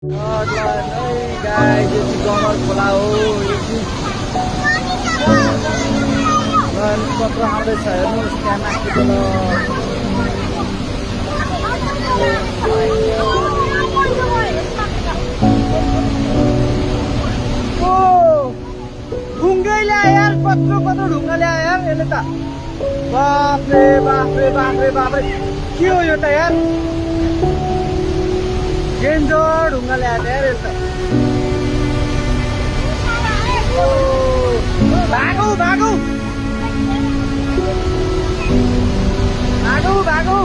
Guys यो चाहिँ Gamal खोला हो। यो चाहिँ पत्र आउँदैछ हेर्नुहोस् त्यहाँ माथि तल। ओ ढुङ्गै ल्यायो यार, कत्रो कत्रो ढुङ्गा ल्यायो यार यसले त। बाफरे बाफरे बाफरे बाफरे के हो यो त यार, डेन्जर ढुङ्गा ल्याएर यार यसले त। भागौ भागौ भागौ भागौ।